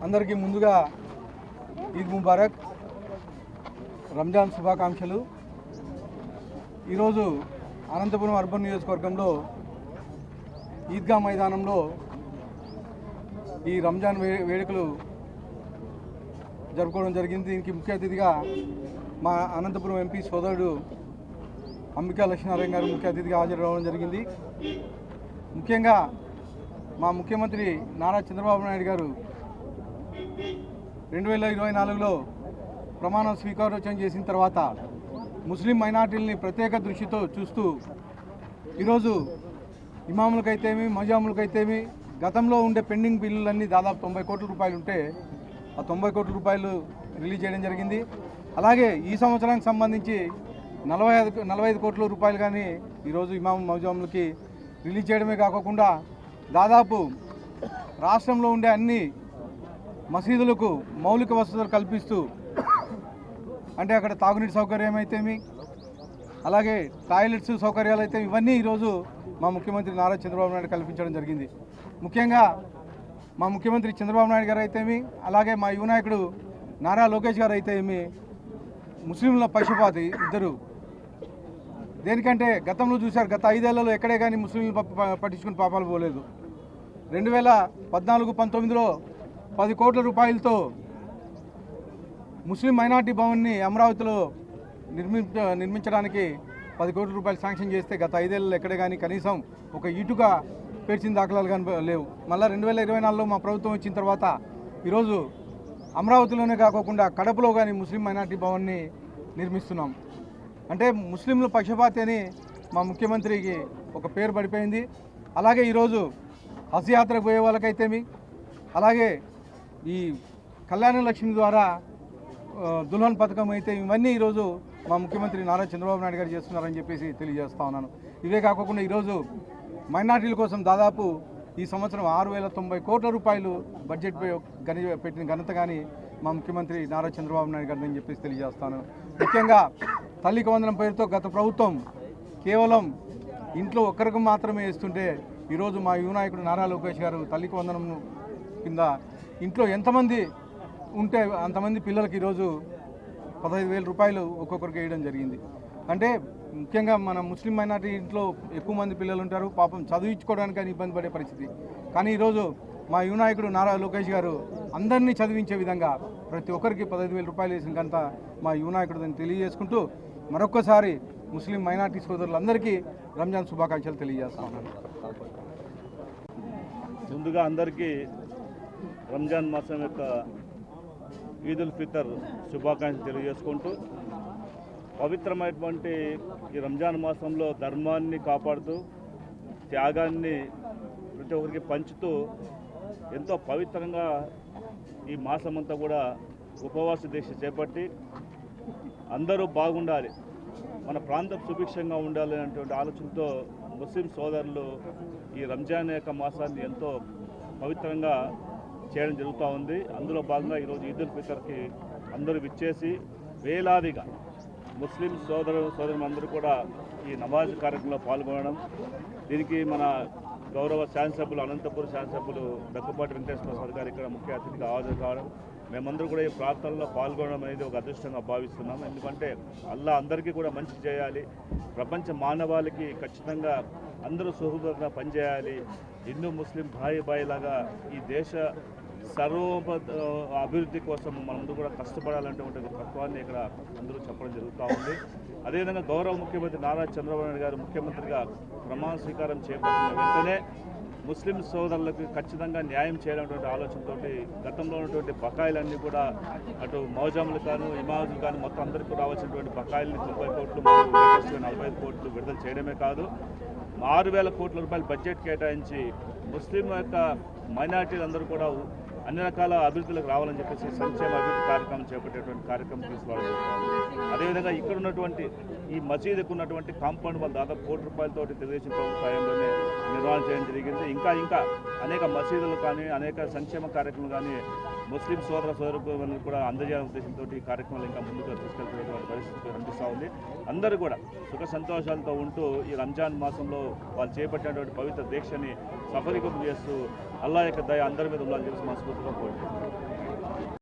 అందరికీ ముందుగా ఈద్ ముబారక్, రంజాన్ శుభాకాంక్షలు. ఈరోజు అనంతపురం అర్బన్ నియోజకవర్గంలో ఈద్గా మైదానంలో ఈ రంజాన్ వేడుకలు జరుపుకోవడం జరిగింది. దీనికి ముఖ్య అతిథిగా మా అనంతపురం ఎంపీ సోదరుడు అంబికా లక్ష్మీనారాయణ గారు ముఖ్య అతిథిగా హాజరవడం జరిగింది. ముఖ్యంగా మా ముఖ్యమంత్రి నారా చంద్రబాబు నాయుడు గారు 2024లో ప్రమాణ స్వీకారోత్సవం చేసిన తర్వాత ముస్లిం మైనార్టీలని ప్రత్యేక దృష్టితో చూస్తూ ఈరోజు ఇమాములకైతేమి మజాములకైతేమి గతంలో ఉండే పెండింగ్ బిల్లులన్నీ దాదాపు 90 కోట్ల రూపాయలు ఉంటే ఆ 90 కోట్ల రూపాయలు రిలీజ్ చేయడం జరిగింది. అలాగే ఈ సంవత్సరానికి సంబంధించి 45 కోట్ల రూపాయలు కానీ ఈరోజు ఇమాము మజాములకి రిలీజ్ చేయడమే కాకుండా దాదాపు రాష్ట్రంలో ఉండే అన్ని మసీదులకు మౌలిక వసతులు కల్పిస్తూ, అంటే అక్కడ తాగునీటి సౌకర్యం అయితేమి అలాగే టాయిలెట్స్ సౌకర్యాలు అయితే ఇవన్నీ ఈరోజు మా ముఖ్యమంత్రి నారా చంద్రబాబు నాయుడు కల్పించడం జరిగింది. ముఖ్యంగా మా ముఖ్యమంత్రి చంద్రబాబు నాయుడు గారు అయితేమి అలాగే మా యువ నాయకుడు నారా లోకేష్ గారు అయితేమి ముస్లింల పక్షపాతి ఇద్దరు. దేనికంటే గతంలో చూశారు, గత 5 ఏళ్లలో ఎక్కడే కానీ ముస్లింలు పట్టించుకుని పాపాలు పోలేదు. 2014-19లో 10 కోట్ల రూపాయలతో ముస్లిం మైనార్టీ భవన్ని అమరావతిలో నిర్మించడానికి 10 కోట్ల రూపాయలు శాంక్షన్ చేస్తే గత 5 ఏళ్లలో ఎక్కడే కానీ కనీసం ఒక ఇటుక పేర్చిన దాఖలాలు కానీ లేవు. మళ్ళీ 2024లో మా ప్రభుత్వం వచ్చిన తర్వాత ఈరోజు అమరావతిలోనే కాకుండా కడపలో కానీ ముస్లిం మైనార్టీ భవన్ని నిర్మిస్తున్నాం. అంటే ముస్లింల పక్షపాతి అని మా ముఖ్యమంత్రికి ఒక పేరు పడిపోయింది. అలాగే ఈరోజు హజ్ యాత్రకు పోయే వాళ్ళకైతేమి అలాగే ఈ కళ్యాణ లక్ష్మి ద్వారా దుల్హన్ పథకం అయితే ఇవన్నీ ఈరోజు మా ముఖ్యమంత్రి నారా చంద్రబాబు నాయుడు గారు చేస్తున్నారని చెప్పేసి తెలియజేస్తా ఉన్నాను. ఇవే కాకుండా ఈరోజు మైనార్టీల కోసం దాదాపు ఈ సంవత్సరం 6,090 కోట్ల రూపాయలు బడ్జెట్ పెట్టిన ఘనత కానీ మా ముఖ్యమంత్రి నారా చంద్రబాబు నాయుడు గారు అని చెప్పేసి తెలియజేస్తాను. ముఖ్యంగా తల్లికి వందనం పేరుతో గత ప్రభుత్వం కేవలం ఇంట్లో ఒక్కరికి మాత్రమే ఇస్తుంటే ఈరోజు మా యువ నాయకుడు నారా లోకేష్ గారు తల్లికి వందనం కింద ఇంట్లో ఎంతమంది ఉంటే అంతమంది పిల్లలకి ఈరోజు 15,000 రూపాయలు ఒక్కొక్కరికి వేయడం జరిగింది. అంటే ముఖ్యంగా మన ముస్లిం మైనార్టీ ఇంట్లో ఎక్కువ మంది పిల్లలు ఉంటారు, పాపం చదివించుకోవడానికి ఇబ్బంది పడే పరిస్థితి. కానీ ఈరోజు మా యువ నాయకుడు నారా లోకేష్ గారు అందరినీ చదివించే విధంగా ప్రతి ఒక్కరికి 15,000 రూపాయలు వేసిన కనుక మా యువ నాయకుడు దాన్ని తెలియజేసుకుంటూ మరొక్కసారి ముస్లిం మైనార్టీ సోదరులందరికీ రంజాన్ శుభాకాంక్షలు తెలియజేస్తా ఉన్నాను. ముందుగా అందరికీ రంజాన్ మాసం యొక్క ఈద్ ఉల్ ఫితర్ శుభాకాంక్షలు తెలియజేసుకుంటూ పవిత్రమైనటువంటి ఈ రంజాన్ మాసంలో ధర్మాన్ని కాపాడుతూ త్యాగాన్ని ప్రతి ఒక్కరికి పంచుతూ ఎంతో పవిత్రంగా ఈ మాసం అంతా కూడా ఉపవాస దీక్ష చేపట్టి అందరూ బాగుండాలి, మన ప్రాంతం సుభిక్షంగా ఉండాలి అనేటువంటి ఆలోచనతో ముస్లిం సోదరులు ఈ రంజాన్ యొక్క మాసాన్ని ఎంతో పవిత్రంగా చేయడం జరుగుతూ ఉంది. అందులో భాగంగా ఈరోజు ఈద్ ఉల్ ఫితర్కి అందరూ విచ్చేసి వేలాదిగా ముస్లిం సోదరులందరూ కూడా ఈ నమాజ్ కార్యక్రమంలో పాల్గొనడం, దీనికి మన గౌరవ శాసనసభ్యులు అనంతపురం శాసనసభ్యులు దగ్గుపాటి వెంకటేశ్వర ప్రసాద్ గారు ఇక్కడ ముఖ్య అతిథిగా హాజరు కావడం, మేమందరూ కూడా ఈ ప్రార్థనలో పాల్గొనడం అనేది ఒక అదృష్టంగా భావిస్తున్నాం. ఎందుకంటే అల్లా అందరికీ కూడా మంచి చేయాలి, ప్రపంచ మానవాళికి ఖచ్చితంగా అందరూ సుహృదంగా పనిచేయాలి, హిందూ ముస్లిం భాయి లాగా ఈ దేశ సర్వ అభివృద్ధి కోసం మనందరూ కూడా కష్టపడాలనేటువంటి తత్వాన్ని ఇక్కడ అందరూ చెప్పడం జరుగుతూ ఉంది. అదేవిధంగా గౌరవ ముఖ్యమంత్రి నారా చంద్రబాబు నాయుడు గారు ముఖ్యమంత్రిగా ప్రమాణ స్వీకారం చేపట్టిన వెంటనే ముస్లిం సోదరులకు ఖచ్చితంగా న్యాయం చేయాలనేటువంటి ఆలోచనతో గతంలో ఉన్నటువంటి బకాయిలన్నీ కూడా అటు మౌజాములు కానీ ఇమాములు కానీ మొత్తం అందరికీ రావాల్సినటువంటి బకాయిల్ని 90 కోట్లు మరియు 45 కోట్లు విడుదల చేయడమే కాదు 6,000 కోట్ల రూపాయలు బడ్జెట్ కేటాయించి ముస్లిం యొక్క మైనార్టీలందరూ కూడా అన్ని రకాల అభివృద్ధులకు రావాలని చెప్పేసి సంక్షేమ అభివృద్ధి కార్యక్రమం చేపట్టేటువంటి కార్యక్రమం తీసుకోవడం. అదేవిధంగా ఇక్కడ ఉన్నటువంటి ఈ మసీదుకు ఉన్నటువంటి కాంపౌండ్ వాళ్ళు దాదాపు 1 కోటి రూపాయలతోటి తెలుగుదేశం ప్రభుత్వ సాయంలోనే నిర్వహణ చేయడం జరిగింది. ఇంకా అనేక మసీదులు కానీ అనేక సంక్షేమ కార్యక్రమాలు కానీ ముస్లిం సోదరులకు కూడా అందజేయాలనే ఉద్దేశంతో ఈ కార్యక్రమాలు ఇంకా ముందుకు తీసుకెళ్తున్నటువంటి పరిస్థితి కనిపిస్తూ ఉంది. అందరూ కూడా సుఖ సంతోషాలతో ఉంటూ ఈ రంజాన్ మాసంలో వాళ్ళు చేపట్టినటువంటి పవిత్ర దీక్షని సఫలీకృతం చేస్తూ అల్లా యొక్క దయ అందరి మీద ఉండాలని చెప్పి మనస్ఫూర్తిగా కోరుకుంటున్నాను.